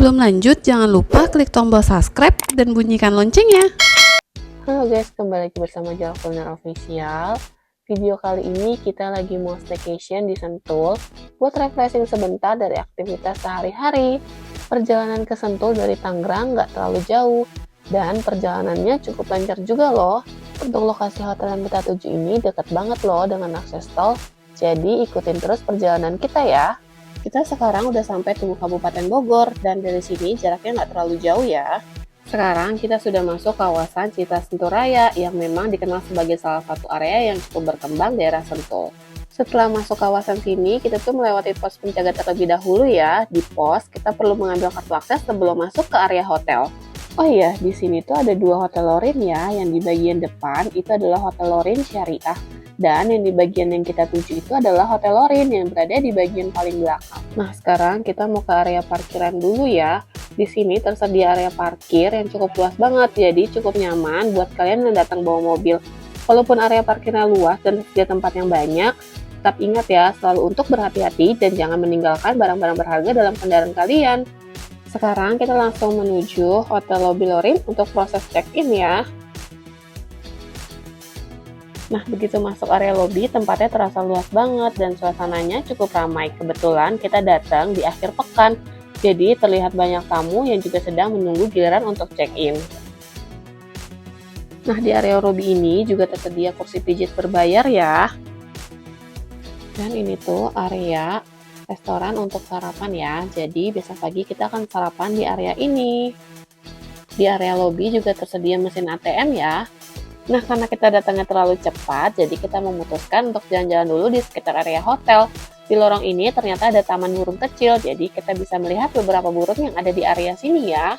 Sebelum lanjut, jangan lupa klik tombol subscribe dan bunyikan loncengnya. Halo guys, kembali lagi bersama Jalak Kuliner Official. Video kali ini kita lagi mau staycation di Sentul buat refreshing sebentar dari aktivitas sehari-hari. Perjalanan ke Sentul dari Tangerang nggak terlalu jauh dan perjalanannya cukup lancar juga loh. Untuk lokasi hotel yang kita tuju ini dekat banget loh dengan akses tol, jadi ikutin terus perjalanan kita ya. Kita sekarang udah sampai di Kabupaten Bogor dan dari sini jaraknya nggak terlalu jauh ya. Sekarang kita sudah masuk kawasan Citra Sentul Raya yang memang dikenal sebagai salah satu area yang cukup berkembang daerah Sentul. Setelah masuk kawasan sini, kita tuh melewati pos penjaga terlebih dahulu ya. Di pos, kita perlu mengambil kartu akses sebelum masuk ke area hotel. Oh iya, di sini tuh ada dua hotel Lorin ya, yang di bagian depan itu adalah Hotel Lorin Syariah. Dan yang di bagian yang kita tuju itu adalah Hotel Lorin yang berada di bagian paling belakang. Nah, sekarang kita mau ke area parkiran dulu ya. Di sini tersedia area parkir yang cukup luas banget, jadi cukup nyaman buat kalian yang datang bawa mobil. Walaupun area parkirnya luas dan tersedia tempat yang banyak, tetap ingat ya, selalu untuk berhati-hati dan jangan meninggalkan barang-barang berharga dalam kendaraan kalian. Sekarang kita langsung menuju Hotel Lobby Lorin untuk proses check-in ya. Nah, begitu masuk area lobby, tempatnya terasa luas banget dan suasananya cukup ramai. Kebetulan kita datang di akhir pekan, jadi terlihat banyak tamu yang juga sedang menunggu giliran untuk check-in. Nah, di area lobby ini juga tersedia kursi pijit berbayar ya. Dan ini tuh area restoran untuk sarapan ya. Jadi besok pagi kita akan sarapan di area ini. Di area lobby juga tersedia mesin ATM ya. Nah, karena kita datangnya terlalu cepat, jadi kita memutuskan untuk jalan-jalan dulu di sekitar area hotel. Di lorong ini ternyata ada taman burung kecil, jadi kita bisa melihat beberapa burung yang ada di area sini ya.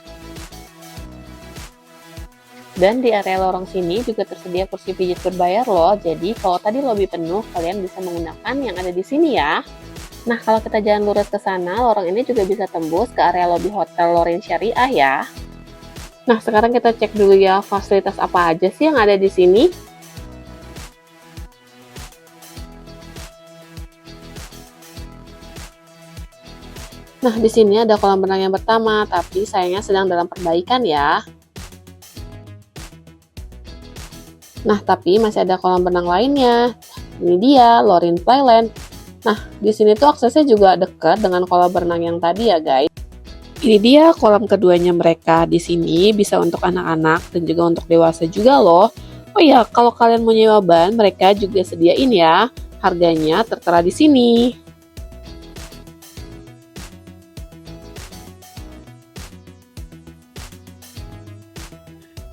Dan di area lorong sini juga tersedia kursi pijit berbayar loh, jadi kalau tadi lobi penuh, kalian bisa menggunakan yang ada di sini ya. Nah, kalau kita jalan lurus ke sana, lorong ini juga bisa tembus ke area lobi Hotel Lorin Syariah ya. Nah, sekarang kita cek dulu ya fasilitas apa aja sih yang ada di sini. Nah, di sini ada kolam renang yang pertama, tapi sayangnya sedang dalam perbaikan ya. Nah, tapi masih ada kolam renang lainnya. Ini dia, Lorin Playland. Nah, di sini tuh aksesnya juga dekat dengan kolam renang yang tadi ya, guys. Ini dia kolam keduanya mereka. Di sini bisa untuk anak-anak dan juga untuk dewasa juga loh. Oh ya, kalau kalian mau nyewa ban, mereka juga sediain ya. Harganya tertera di sini.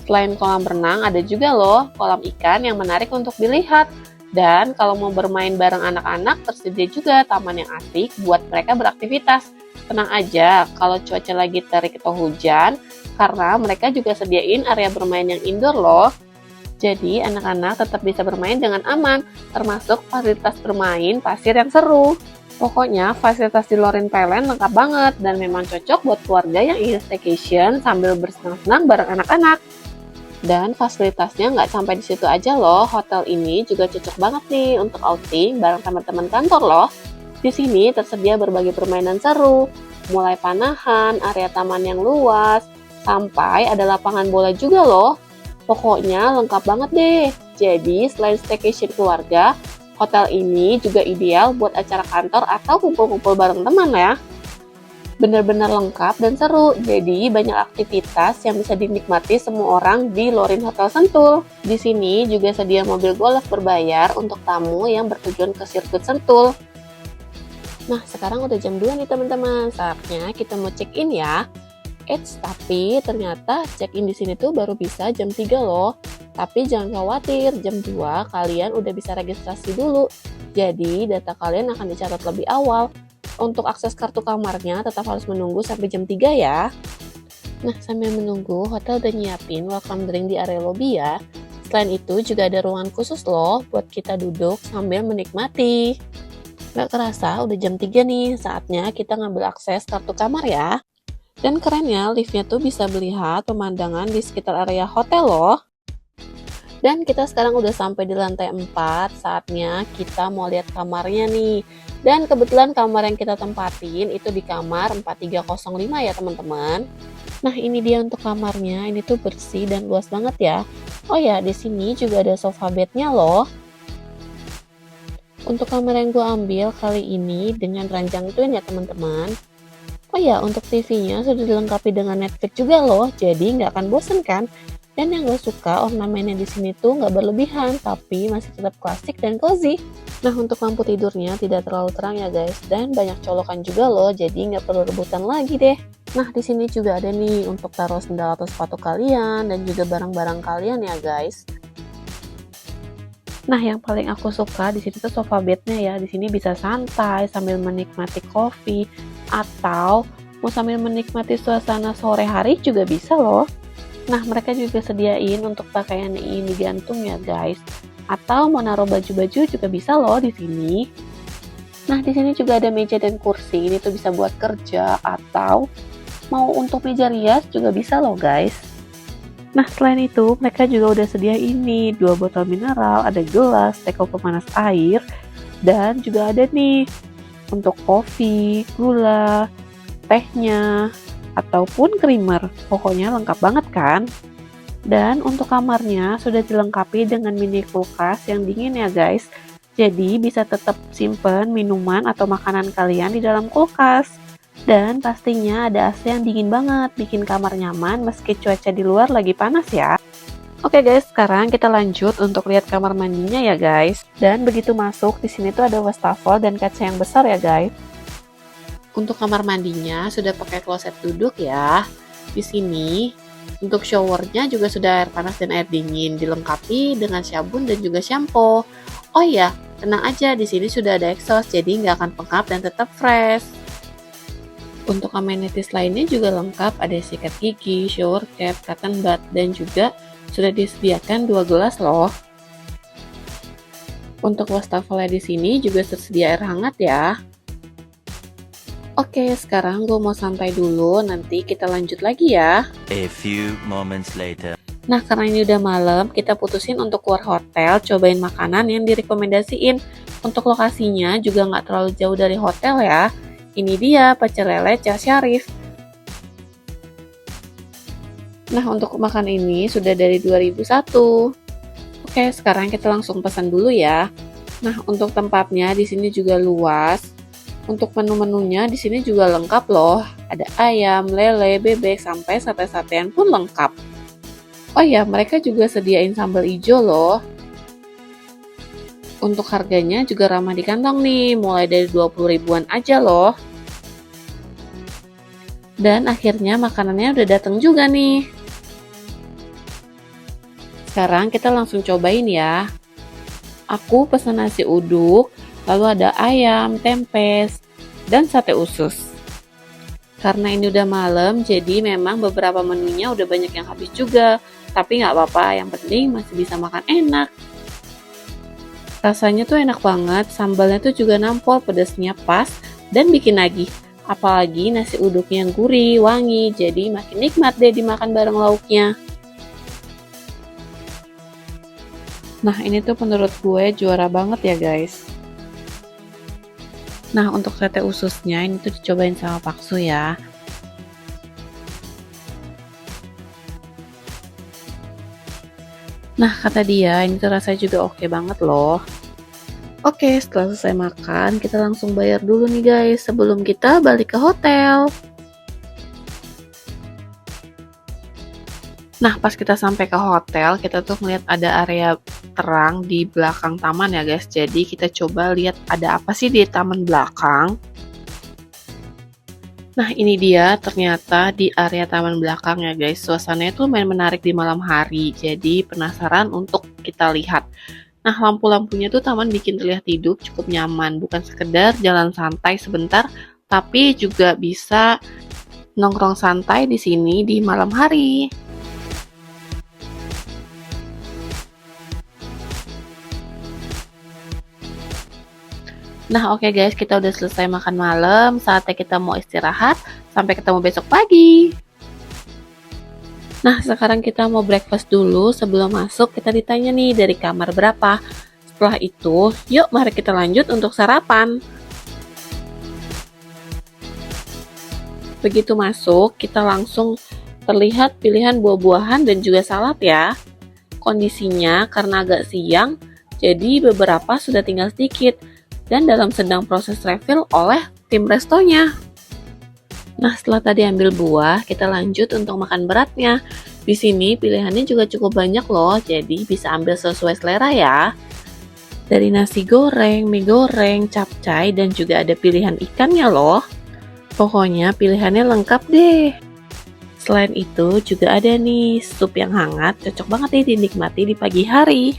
Selain kolam renang, ada juga loh kolam ikan yang menarik untuk dilihat. Dan kalau mau bermain bareng anak-anak, tersedia juga taman yang asik buat mereka beraktivitas. Tenang aja kalau cuaca lagi terik atau hujan, karena mereka juga sediain area bermain yang indoor loh. Jadi anak-anak tetap bisa bermain dengan aman, termasuk fasilitas bermain pasir yang seru. Pokoknya fasilitas di Lorin Playland lengkap banget dan memang cocok buat keluarga yang ingin staycation sambil bersenang-senang bareng anak-anak. Dan fasilitasnya nggak sampai di situ aja loh, hotel ini juga cocok banget nih untuk outing bareng teman-teman kantor loh. Di sini tersedia berbagai permainan seru, mulai panahan, area taman yang luas, sampai ada lapangan bola juga loh. Pokoknya lengkap banget deh. Jadi selain staycation keluarga, hotel ini juga ideal buat acara kantor atau kumpul-kumpul bareng teman ya. Benar-benar lengkap dan seru, jadi banyak aktivitas yang bisa dinikmati semua orang di Lorin Hotel Sentul. Di sini juga sedia mobil golf berbayar untuk tamu yang bertujuan ke sirkuit Sentul. Nah, sekarang udah jam 2 nih teman-teman, saatnya kita mau check-in ya. Tapi ternyata check-in di sini tuh baru bisa jam 3 loh. Tapi jangan khawatir, jam 2 kalian udah bisa registrasi dulu. Jadi data kalian akan dicatat lebih awal. Untuk akses kartu kamarnya tetap harus menunggu sampai jam 3 ya. Nah, sambil menunggu, hotel udah nyiapin welcome drink di area lobby ya. Selain itu juga ada ruangan khusus loh buat kita duduk sambil menikmati. Gak kerasa udah jam 3 nih, saatnya kita ngambil akses kartu kamar ya. Dan kerennya liftnya tuh bisa melihat pemandangan di sekitar area hotel loh. Dan kita sekarang udah sampai di lantai 4, saatnya kita mau lihat kamarnya nih. Dan kebetulan kamar yang kita tempatin itu di kamar 4305 ya teman-teman. Nah ini dia untuk kamarnya, ini tuh bersih dan luas banget ya. Oh ya, di sini juga ada sofa bednya loh. Untuk kamar yang gue ambil kali ini dengan ranjang twin ya teman-teman. Oh ya, untuk TV-nya sudah dilengkapi dengan Netflix juga loh, jadi nggak akan bosen kan? Dan yang gue suka ornamennya di sini tuh nggak berlebihan, tapi masih tetap klasik dan cozy. Nah untuk lampu tidurnya tidak terlalu terang ya guys, dan banyak colokan juga loh, jadi nggak perlu rebutan lagi deh. Nah di sini juga ada nih untuk taruh sendal atau sepatu kalian dan juga barang-barang kalian ya guys. Nah yang paling aku suka di sini tuh sofa bednya ya, di sini bisa santai sambil menikmati kopi atau mau sambil menikmati suasana sore hari juga bisa loh. Nah, mereka juga sediain untuk pakaian ini digantung ya, guys. Atau mau naruh baju-baju juga bisa loh di sini. Nah, di sini juga ada meja dan kursi. Ini tuh bisa buat kerja atau mau untuk meja rias juga bisa loh, guys. Nah, selain itu, mereka juga udah sedia ini 2 botol mineral, ada gelas, teko pemanas air, dan juga ada nih untuk kopi, gula, tehnya, ataupun creamer. Pokoknya lengkap banget kan? Dan untuk kamarnya sudah dilengkapi dengan mini kulkas yang dingin ya guys. Jadi bisa tetap simpen minuman atau makanan kalian di dalam kulkas. Dan pastinya ada AC yang dingin banget, bikin kamar nyaman meski cuaca di luar lagi panas ya. Oke guys, sekarang kita lanjut untuk lihat kamar mandinya ya guys. Dan begitu masuk, di sini tuh ada wastafel dan kaca yang besar ya guys. Untuk kamar mandinya sudah pakai kloset duduk ya. Di sini untuk showernya juga sudah air panas dan air dingin, dilengkapi dengan sabun dan juga shampoo. Oh iya, tenang aja, di sini sudah ada exhaust jadi nggak akan pengap dan tetap fresh. Untuk amenities lainnya juga lengkap, ada sikat gigi, shower cap, cotton bud, dan juga sudah disediakan 2 gelas loh. Untuk wastafelnya di sini juga tersedia air hangat ya. Oke, sekarang gue mau santai dulu, nanti kita lanjut lagi ya. A few moments later. Nah, karena ini udah malam, kita putusin untuk keluar hotel, cobain makanan yang direkomendasiin. Untuk lokasinya juga nggak terlalu jauh dari hotel ya. Ini dia, pecel lele Cah Syarif. Nah, untuk makan ini sudah dari 2001. Oke, sekarang kita langsung pesan dulu ya. Nah, untuk tempatnya di sini juga luas. Untuk menu-menunya di sini juga lengkap loh. Ada ayam, lele, bebek, sampai sate-satean pun lengkap. Oh ya, mereka juga sediain sambal ijo loh. Untuk harganya juga ramah di kantong nih, mulai dari 20 ribuan aja loh. Dan akhirnya makanannya udah datang juga nih. Sekarang kita langsung cobain ya. Aku pesan nasi uduk, lalu ada ayam, tempe, dan sate usus. Karena ini udah malam, jadi memang beberapa menunya udah banyak yang habis juga. Tapi nggak apa-apa, yang penting masih bisa makan enak. Rasanya tuh enak banget, sambalnya tuh juga nampol, pedasnya pas, dan bikin nagih. Apalagi nasi uduknya yang gurih, wangi, jadi makin nikmat deh dimakan bareng lauknya. Nah ini tuh menurut gue juara banget ya guys. Nah untuk sate ususnya ini tuh dicobain sama Paksu ya. Nah kata dia ini tuh rasanya juga oke banget loh. Oke setelah selesai makan kita langsung bayar dulu nih guys sebelum kita balik ke hotel. Nah pas kita sampai ke hotel kita tuh ngeliat ada area terang di belakang taman ya guys. Jadi kita coba lihat ada apa sih di taman belakang. Nah ini dia ternyata di area taman belakang ya guys. Suasananya tuh main menarik di malam hari. Jadi penasaran untuk kita lihat. Nah lampu-lampunya tuh taman bikin terlihat hidup cukup nyaman. Bukan sekedar jalan santai sebentar. Tapi juga bisa nongkrong santai di sini di malam hari. Nah oke guys, kita udah selesai makan malam, saatnya kita mau istirahat, sampai ketemu besok pagi. Nah, sekarang kita mau breakfast dulu. Sebelum masuk, kita ditanya nih dari kamar berapa. Setelah itu, yuk mari kita lanjut untuk sarapan. Begitu masuk, kita langsung terlihat pilihan buah-buahan dan juga salad ya. Kondisinya karena agak siang, jadi beberapa sudah tinggal sedikit dan dalam sedang proses refill oleh tim restonya. Nah, setelah tadi ambil buah, kita lanjut untuk makan beratnya. Di sini pilihannya juga cukup banyak loh, jadi bisa ambil sesuai selera ya. Dari nasi goreng, mie goreng, capcay, dan juga ada pilihan ikannya loh. Pokoknya pilihannya lengkap deh. Selain itu juga ada nih sup yang hangat, cocok banget nih dinikmati di pagi hari.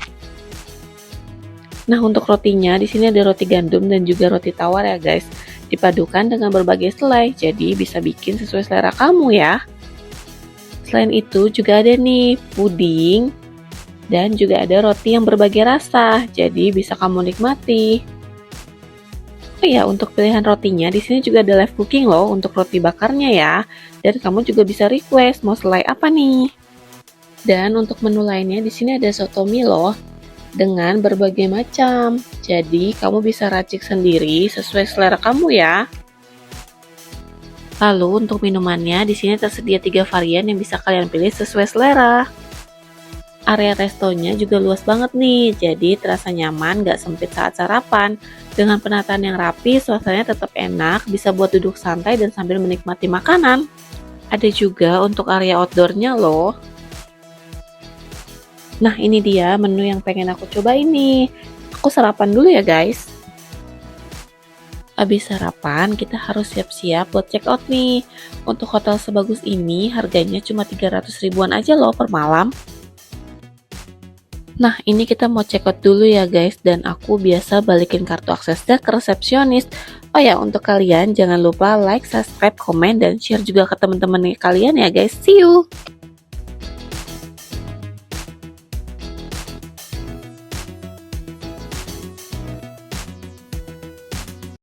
Nah, untuk rotinya di sini ada roti gandum dan juga roti tawar ya guys. Dipadukan dengan berbagai selai, jadi bisa bikin sesuai selera kamu ya. Selain itu juga ada nih puding dan juga ada roti yang berbagai rasa, jadi bisa kamu nikmati. Oh ya, untuk pilihan rotinya di sini juga ada live cooking loh untuk roti bakarnya ya. Dan kamu juga bisa request mau selai apa nih. Dan untuk menu lainnya di sini ada soto mie loh dengan berbagai macam. Jadi kamu bisa racik sendiri sesuai selera kamu ya. Lalu untuk minumannya di sini tersedia 3 varian yang bisa kalian pilih sesuai selera. Area restonya juga luas banget nih, jadi terasa nyaman gak sempit saat sarapan. Dengan penataan yang rapi, suasananya tetap enak, bisa buat duduk santai dan sambil menikmati makanan. Ada juga untuk area outdoornya loh. Nah, ini dia menu yang pengen aku coba ini. Aku sarapan dulu ya guys. Habis sarapan, kita harus siap-siap buat check out nih. Untuk hotel sebagus ini, harganya cuma 300 ribuan aja loh per malam. Nah, ini kita mau check out dulu ya guys, dan aku biasa balikin kartu aksesnya ke resepsionis. Oh ya, untuk kalian jangan lupa like, subscribe, komen, dan share juga ke teman-teman kalian ya guys. See you!